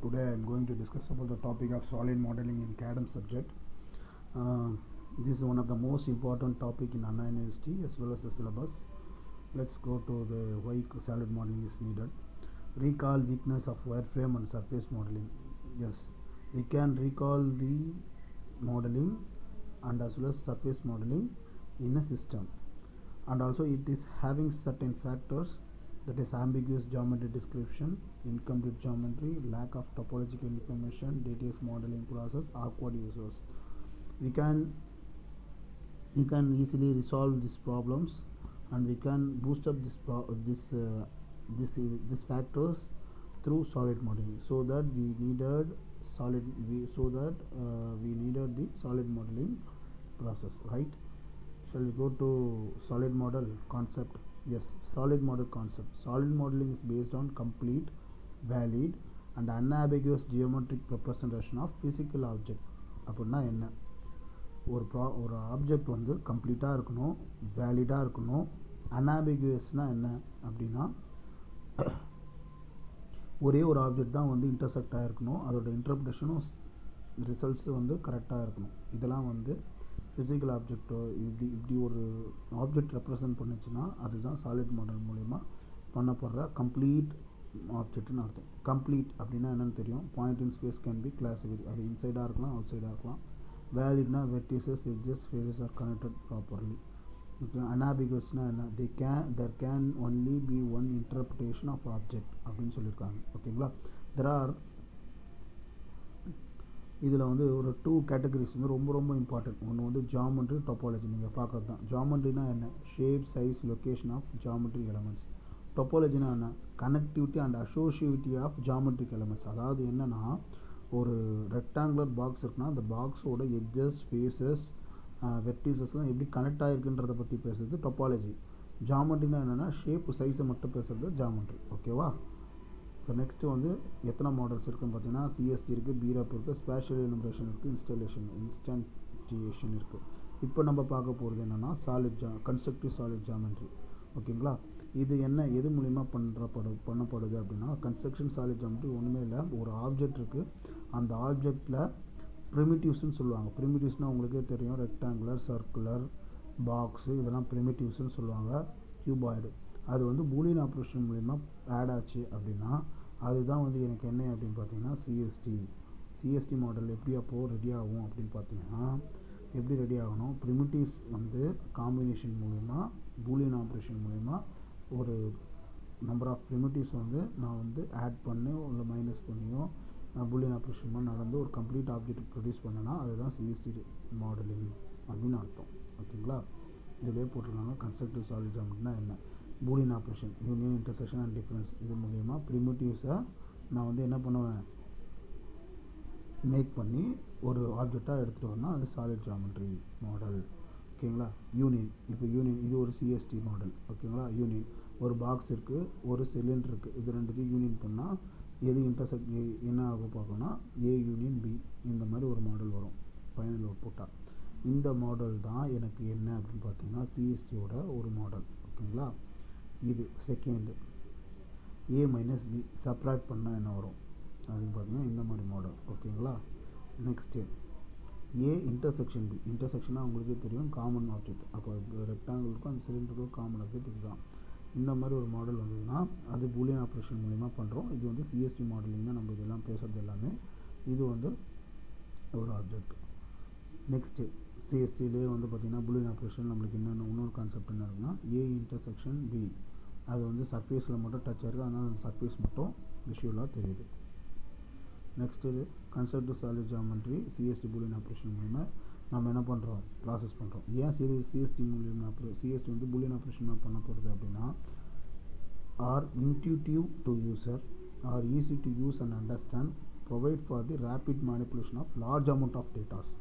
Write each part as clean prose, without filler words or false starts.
Today I am going to discuss about the topic of solid modeling in CAD subject. This is one of the most important topic in Anna University as well as the syllabus. Let's go to the why solid modeling is needed. Recall weakness of wireframe and surface modeling. Yes, we can recall the modeling and as well as surface modeling in a system, and also it is having certain factors, that is ambiguous geometry description, incomplete geometry, lack of topological information, details modeling process, awkward users. You can easily resolve these problems, and we can boost up this factors through solid modeling. So that we needed the solid modeling process, right? Shall we go to solid model concept? Yes, solid model concept. Solid modeling is based on complete, valid and unambiguous geometric representation of physical object. அப்படின்னா என்ன? ஒரு object வந்து கம்ப்ளீட்டாக இருக்கணும், வேலிடாக இருக்கணும். அன்ஆம்பிகுவஸ்னால் என்ன அப்படின்னா, ஒரே ஒரு ஆப்ஜெக்ட் தான் வந்து இன்டர்செக்ட் ஆகிருக்கணும், அதோட இன்டர்பிரேஷனும் ரிசல்ட்ஸு வந்து கரெக்டாக இருக்கணும். இதெல்லாம் வந்து ஃபிசிக்கல் ஆப்ஜெக்டோ இப்படி ஒரு ஆப்ஜெக்ட் ரெப்ரசன்ட் பண்ணுச்சுன்னா அதுதான் சாலிட் மாடல் மூலிமா பண்ணப்படுற கம்ப்ளீட் ஆப்ஜெக்ட்னு அர்த்தம். கம்ப்ளீட் அப்படின்னா என்னென்னு தெரியும். Point in space can be classified, அது இன்சைடாக இருக்கலாம், அவுட் சைடாக இருக்கலாம். வேலிட்னா vertices, edges, faces are connected properly. அன்ஆம்பிகுவஸ்னால் என்ன? there can only be one interpretation of object அப்படின்னு சொல்லியிருக்காங்க. ஓகேங்களா? இதில் வந்து ஒரு 2 கேட்டகரிஸ் வந்து ரொம்ப இம்பார்ட்டன்ட். ஒன்று வந்து ஜாமெட்ரி, டொப்பாலஜி. நீங்கள் பார்க்கறது தான். ஜாமெட்ரினா என்ன? Shape, size, location of geometric elements. டொப்பாலஜினா என்ன? Connectivity and associativity of geometric elements. அதாவது என்னென்னா, ஒரு ரெக்டாங்குலர் பாக்ஸ் இருக்குன்னா அந்த பாக்ஸோட எட்ஜஸ், ஃபேஸஸ், வெர்டிசஸ்லாம் எப்படி கனெக்ட் ஆகிருக்குன்றதை பற்றி பேசுறது டொப்பாலஜி. ஜாமெட்ரினா என்னென்னா ஷேப்பு, சைஸை மட்டும் பேசுகிறது ஜாமெட்ரி. ஓகேவா? இப்போ நெக்ஸ்ட்டு வந்து எத்தனை மாடல்ஸ் இருக்குதுன்னு பார்த்தீங்கன்னா, சிஎஸ்டி இருக்குது, பீரப் இருக்குது, ஸ்பேஷியல் எலிமினேஷன் இருக்குது, இன்ஸ்டன்டியேஷன் இருக்குது. இப்போ நம்ம பார்க்க போகிறது என்னென்னா கன்ஸ்ட்ரக்டிவ் சாலிட் ஜாமெட்ரி. ஓகேங்களா? இது என்ன, எது மூலிமா பண்ணப்படுது அப்படின்னா, கன்ஸ்ட்ரக்ஷன் சாலிட் ஜாமெட்ரி ஒன்றுமே இல்லை. ஒரு ஆப்ஜெக்ட் இருக்குது, அந்த ஆப்ஜெக்டில் ப்ரிமிட்டிவ்ஸ்னு சொல்லுவாங்க. ப்ரிமிட்டிவ்ஸ்னால் உங்களுக்கே தெரியும், ரெக்டாங்குலர், சர்க்குலர், பாக்ஸு, இதெல்லாம் ப்ரிமிட்டிவ்ஸ்னு சொல்லுவாங்க. கியூபாய்டு, அது வந்து பூலியன் ஆப்ரேஷன் மூலிமா ஆட் ஆச்சு அப்படின்னா அதுதான் வந்து எனக்கு என்ன அப்படின்னு பார்த்தீங்கன்னா சிஎஸ்டி மாடல் எப்படி அப்போது ரெடி ஆகும் அப்படின்னு பார்த்தீங்கன்னா, எப்படி ரெடி ஆகணும்? ப்ரிமிட்டிவ்ஸ் வந்து காம்பினேஷன் மூலிமா, பூலியன் ஆப்ரேஷன் மூலிமா ஒரு நம்பர் ஆஃப் ப்ரிமிட்டிவ்ஸ் வந்து நான் வந்து ஆட் பண்ணி இல்லை மைனஸ் பண்ணியோ பூலியன் ஆப்ரேஷன் மாதிரி நடந்து ஒரு கம்ப்ளீட் ஆப்ஜெக்ட் ப்ரொடியூஸ் பண்ணனா அதுதான் சிஎஸ்டி மாடலிங் அப்படின்னு அர்த்தம். ஓகேங்களா? இதிலே போட்டிருக்காங்க. கன்ஸ்ட்ரக்டிவ் சாலிட் ஜாமெட்ரினா என்ன? Boolean operation, union, intersection and difference, இது மூலயமா ப்ரிமிட்டிவ்ஸை நான் வந்து என்ன பண்ணுவேன், மேக் பண்ணி ஒரு ஆப்ஜெக்டாக எடுத்துகிட்டு வரணும். அது சாலிட் ஜாமெட்ரி மாடல். ஓகேங்களா? யூனியன், இப்போ யூனியன் இது ஒரு சிஎஸ்டி மாடல். ஓகேங்களா? யூனியன், ஒரு பாக்ஸ் இருக்குது, ஒரு சிலிண்டர் இருக்குது, இது ரெண்டுத்தையும் யூனியன் பண்ணால் எது இன்டர்செக்ட் என்ன ஆகும் பார்க்கணும்னா ஏ யூனியன் பி, இந்த மாதிரி ஒரு மாடல் வரும் ஃபைனல் அவுட்புட்டாக. இந்த மாடல் தான் எனக்கு என்ன அப்படின்னு பார்த்தீங்கன்னா சிஎஸ்டியோட ஒரு மாடல். ஓகேங்களா? இது second. A minus B subtract பண்ணால் என்ன வரும் அப்படின்னு பார்த்தீங்கன்னா இந்த மாதிரி மாடல். ஓகேங்களா? Next A intersection B. இன்டர்செக்ஷனாக உங்களுக்கே தெரியும், காமன் ஆப்ஜெக்ட். அப்போ ரெக்டாங்கிளுக்கும் அந்த சிலிண்டருக்கும் காமன் ஆப்ஜெக்ட் இதுதான். இந்த மாதிரி ஒரு மாடல் வந்ததுன்னா அது பூலியன் ஆப்ரேஷன் மூலிமா பண்ணுறோம். இது வந்து சிஎஸ்டி மாடலிங் தான். நம்ம இதெல்லாம் பேசுகிறது எல்லாமே இது வந்து ஒரு ஆப்ஜெக்ட். நெக்ஸ்ட்டு சிஎஸ்டிலே வந்து பார்த்திங்கன்னா பூலியன் ஆப்ரேஷன் நம்மளுக்கு இன்னொரு கான்செப்ட் என்ன இருக்குன்னா, ஏ இன்டர்செக்ஷன் பி, அது வந்து சர்ஃபேஸில் மட்டும் டச் ஆகிருக்கு, அதனால் அந்த சர்ஃபேஸ் மட்டும் விஷுவலாக தெரியுது. நெக்ஸ்ட்டு இது constructive solid geometry CST Boolean operation மூலிமா நம்ம என்ன பண்ணுறோம், ப்ராசஸ் பண்ணுறோம். ஏன் சிஎஸ்டி மூலியமா சிஎஸ்டி வந்து பூலியன் ஆப்ரேஷன் பண்ண போகிறது அப்படின்னா, are intuitive to user, are easy to use and understand, provide for the rapid manipulation of large amount of datas.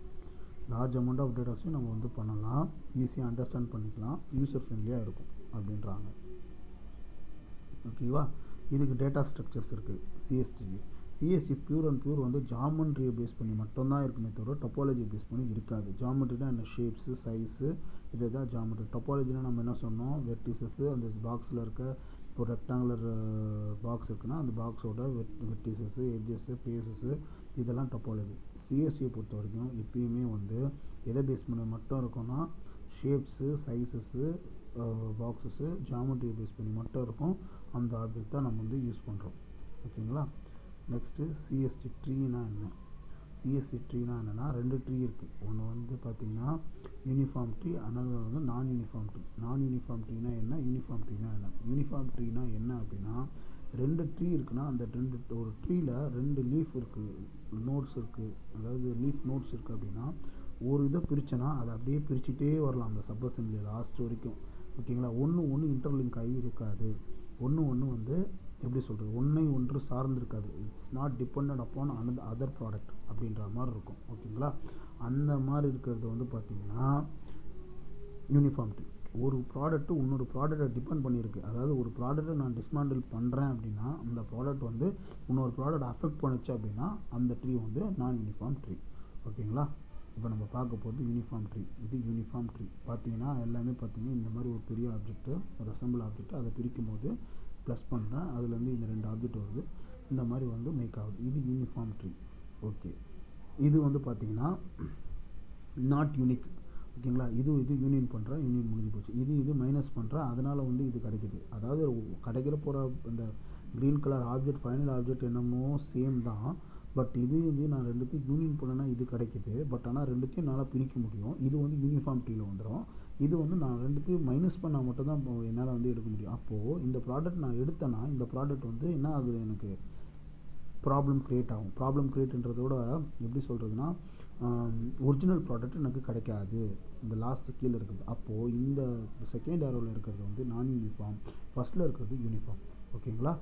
Large amount of டேட்டாஸையும் நம்ம வந்து பண்ணலாம், ஈஸியாக அண்டர்ஸ்டாண்ட் பண்ணிக்கலாம், யூசர் ஃப்ரெண்ட்லியாக இருக்கும் அப்படின்றாங்க. ஓகேவா? இதுக்கு டேட்டா ஸ்ட்ரக்சர்ஸ் இருக்குது சிஎஸ்டிக்கு. சிஎஸ்டி பியூர் அண்ட் பியூர் வந்து ஜாமெட்ரியை பேஸ் பண்ணி மட்டும்தான் இருக்குமே தவிர டொப்பாலஜியை பேஸ் பண்ணி இருக்காது. ஜாமெட்ரினா என்ன? ஷேப்ஸு, சைஸு, இதுதான் ஜாமெட்ரி. டொப்பாலஜினா நம்ம என்ன சொன்னோம்? வெர்டிசஸ்ஸு, அந்த பாக்ஸில் இருக்க இப்போ ரெக்டாங்குலர் பாக்ஸ் இருக்குன்னா அந்த பாக்ஸோட வெர்டிசஸ்ஸு எட்ஜஸ்ஸு பேஸஸ்ஸு இதெல்லாம் டொப்பாலஜி. சிஎஸ்சியை பொறுத்த வரைக்கும் எப்பயுமே வந்து எதை பேஸ் பண்ண மட்டும் இருக்கும்னா ஷேப்ஸு, சைஸஸ்ஸு, பாக்ஸஸ்ஸு, ஜாமெட்ரியை பேஸ் பண்ணி மட்டும் இருக்கும். அந்த ஆப்ஜெக்ட் தான் நம்ம வந்து யூஸ் பண்ணுறோம். ஓகேங்களா. நெக்ஸ்ட்டு சிஎஸ்டி ட்ரீனா என்ன? சிஎஸ்சி ட்ரீனா என்னென்னா 2 ட்ரீ இருக்குது. ஒன்று வந்து பார்த்திங்கன்னா யூனிஃபார்ம் ட்ரீ, அனதர் வந்து நான் யூனிஃபார்ம் ட்ரீ. நான் யூனிஃபார்ம் ட்ரீனா என்ன, யூனிஃபார்ம் ட்ரீனா என்ன? யூனிஃபார்ம் ட்ரீனா என்ன அப்படின்னா 2 ட்ரீ இருக்குன்னா அந்த ஒரு ட்ரீயில் 2 லீஃப் இருக்குது, நோட்ஸ் இருக்குது, அதாவது லீஃப் நோட்ஸ் இருக்குது அப்படின்னா ஒரு இதை பிரித்தனா அதை அப்படியே பிரிச்சுட்டே வரலாம் அந்த சப் அசம்பிளி லாஸ்ட் வரைக்கும். ஓகேங்களா. ஒன்று இன்டர்லிங்க் ஆகி இருக்காது. ஒன்று வந்து எப்படி சொல்கிறது, ஒன்றை ஒன்று சார்ந்திருக்காது. It's not depended upon other product அப்படின்ற மாதிரி இருக்கும். ஓகேங்களா. அந்த மாதிரி இருக்கிறது வந்து பார்த்திங்கன்னா யூனிஃபார்மிட்டி. ஒரு ப்ராடக்ட்டு இன்னொரு ப்ராடக்டை டிபெண்ட் பண்ணியிருக்கு. அதாவது ஒரு ப்ராடக்ட்டை நான் டிஸ்மேண்டில் பண்ணுறேன் அப்படின்னா அந்த ப்ராடக்ட் வந்து இன்னொரு ப்ராடக்ட் அஃபெக்ட் பண்ணிச்சு அப்படின்னா அந்த ட்ரீ வந்து நான் யூனிஃபார்ம் ட்ரீ. ஓகேங்களா. இப்போ நம்ம பார்க்க போகிறது யூனிஃபார்ம் ட்ரீ. இது யூனிஃபார்ம் ட்ரீ பார்த்தீங்கன்னா எல்லாமே பார்த்தீங்கன்னா இந்த மாதிரி ஒரு பெரிய ஆப்ஜெக்ட்டு, ஒரு அசம்பிள் ஆப்ஜெக்ட்டு, அதை பிரிக்கும் போது ப்ளஸ் பண்ணுறேன், அதுலேருந்து இந்த 2 ஆப்ஜெக்ட் வருது, இந்த மாதிரி வந்து மேக் ஆகுது. இது யூனிஃபார்ம் ட்ரீ. ஓகே. இது வந்து பார்த்திங்கன்னா நாட் யூனிக். ஓகேங்களா. இது யூனியன் பண்ணுறேன், யூனியன் முடிஞ்சு போச்சு. இது மைனஸ் பண்ணுறேன், அதனால் வந்து இது கிடைக்குது. அதாவது கிடைக்கிற போகிற இந்த green colour object final object என்னமோ சேம் தான். பட் இது வந்து நான் 2த்தையும் யூனியன் பண்ணனா இது கிடைக்குது. பட் ஆனால் 2த்தையும் என்னால் பிரிக்க முடியும். இது வந்து யூனிஃபார்ம் ட்ரீயில் வந்துடும். இது வந்து நான் 2த்தையும் மைனஸ் பண்ணால் மட்டும் தான் என்னால் வந்து எடுக்க முடியும். அப்போது இந்த ப்ராடக்ட் நான் எடுத்தேன்னா இந்த ப்ராடக்ட் வந்து என்ன ஆகுது, எனக்கு ப்ராப்ளம் க்ரியேட் ஆகும். ப்ராப்ளம் க்ரியேட்ன்றதோட எப்படி சொல்கிறதுனா ஒரிஜினல் ப்ராடக்ட் எனக்கு கிடைக்காது. இந்த லாஸ்ட்டு கீழே இருக்குது. அப்போது இந்த செகண்ட் ஆரோவில் இருக்கிறது வந்து நான் யூனிஃபார்ம், ஃபஸ்ட்டில் இருக்கிறது யூனிஃபார்ம். ஓகேங்களா.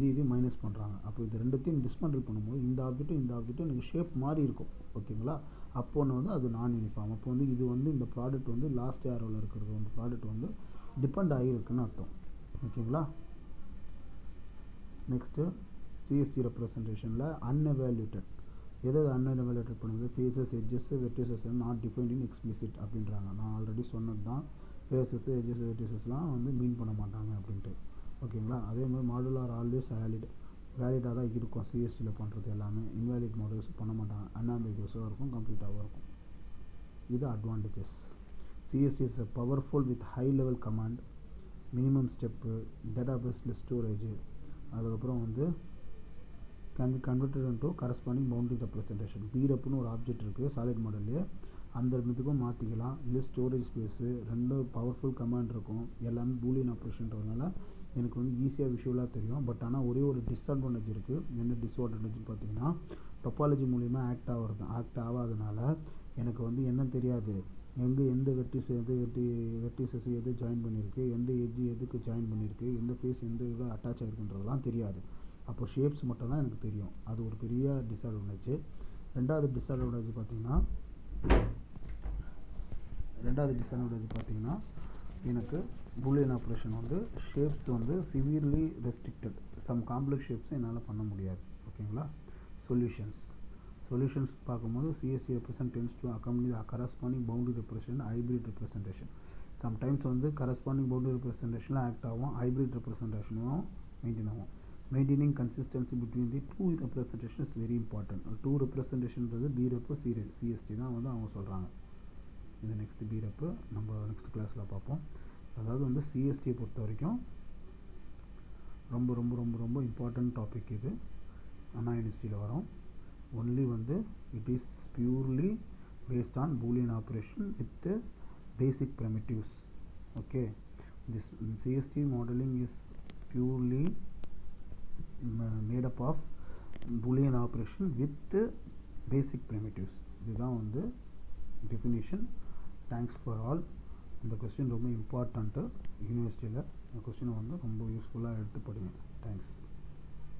இது மைனஸ் பண்ணுறாங்க. அப்போ இது 2த்தையும் டிஸ்மேண்டில் பண்ணும்போது இந்த ஆப்ஜெக்ட்டும் எனக்கு ஷேப் மாறி இருக்கும். ஓகேங்களா. அப்போ ஒன்று வந்து அது நான் யூனிஃபார்ம். அப்போ வந்து இது வந்து இந்த ப்ராடக்ட் வந்து லாஸ்ட் ஆரோவில் இருக்கிறது வந்து ப்ராடக்ட் வந்து டிபெண்ட் ஆகியிருக்குன்னு அர்த்தம். ஓகேங்களா. நெக்ஸ்ட்டு சிஎஸ்சி ரெப்ரசன்டேஷனில் அன்எவால்யூட்டட். எதாவது அன்எவால்யூட்டட் பண்ணுது, faces, edges, vertices not defined in explicit அப்படின்றாங்க. நான் ஆல்ரெடி சொன்னது தான். ஃபேஸஸ், எட்ஜஸ், வெர்டிசஸ்லாம் வந்து மீன் பண்ண மாட்டாங்க அப்படின்ட்டு. ஓகேங்களா. அதே மாதிரி மாடுல் ஆர் ஆல்வேஸ் வேலிடாக தான் இருக்கும். சிஎஸ்டியில் பண்ணுறது எல்லாமே இன்வேலிட் மாடல்ஸ் பண்ண மாட்டாங்க. அன்ஆம்பிகுவஸாக இருக்கும், கம்ப்ளீட்டாகவும் இருக்கும். இது advantages. CST is powerful with high level command, minimum step, database list storage, அதுக்கப்புறம் வந்து can be converted into corresponding boundary representation. பீரப்னு ஒரு ஆப்ஜெக்ட் இருக்குது சாலிட் மாடல்லே, அந்த இதுக்கும் மாற்றிக்கலாம். List storage space, 2 powerful command இருக்கும். எல்லாமே பூலியன் ஆப்ரேஷன்றதுனால எனக்கு வந்து ஈஸியாக விஷுவலாக தெரியும். பட் ஆனால் ஒரே ஒரு டிஸ்அட்வான்டேஜ் இருக்குது. என்ன டிஸ்அட்வான்டேஜ்னு பார்த்தீங்கன்னா டொப்பாலஜி மூலிமா ஆக்ட் ஆகாதனால எனக்கு வந்து என்ன தெரியாது, எந்த வெர்டிசஸ் எது ஜாயின் பண்ணியிருக்கு, எந்த எட்ஜ் எதுக்கு ஜாயின் பண்ணியிருக்கு, எந்த ஃபேஸ் எந்த இதில் அட்டாச் ஆகிருக்குன்றதெல்லாம் தெரியாது. அப்போ ஷேப்ஸ் மட்டும் தான் எனக்கு தெரியும். அது ஒரு பெரிய டிஸ்அட்வான்டேஜ். ரெண்டாவது டிஸ்அட்வான்டேஜ் பார்த்தீங்கன்னா எனக்கு பூலியன் ஆப்ரேஷன் வந்து ஷேப்ஸ் வந்து severely restricted. Some complex shapes என்னால் பண்ண முடியாது. ஓகேங்களா. சொல்யூஷன்ஸ் பார்க்கும்போது CSC represent tends to accompany the corresponding boundary represent hybrid representation. Sometimes வந்து கரஸ்பாண்டிங் பவுண்டரி ரெப்ரசன்டேஷனில் ஆக்ட் ஆகும், ஹைப்ரிட் ரெப்ரசன்டேஷனும் மெயின்டைன் ஆகும். Maintaining consistency between the 2 representation is very important. 2 ரெப்ரசன்டேஷன்றது பி-ரெப்பு சிஎஸ்டி தான் வந்து அவங்க சொல்கிறாங்க. இது நெக்ஸ்ட் பி-ரெப்பு நம்ம நெக்ஸ்ட் கிளாஸில் பார்ப்போம். அதாவது வந்து சிஎஸ்டியை பொறுத்த வரைக்கும் ரொம்ப ரொம்ப ரொம்ப ரொம்ப இம்பார்ட்டன்ட் டாபிக் இது. அண்ணா யூனிவர்சிட்டியில் வரும். ஒன்லி வந்து it is purely based on boolean operation with basic primitives. Okay. This CST modelling is purely made up of boolean operation with basic primitives. இதுதான் வந்து டெஃபினிஷன். Thanks for all. இந்த question ரொம்ப important யூனிவர்சிட்டியில். இந்த கொஸ்டினை வந்து ரொம்ப யூஸ்ஃபுல்லாக எடுத்து படிங்க. தேங்க்ஸ்.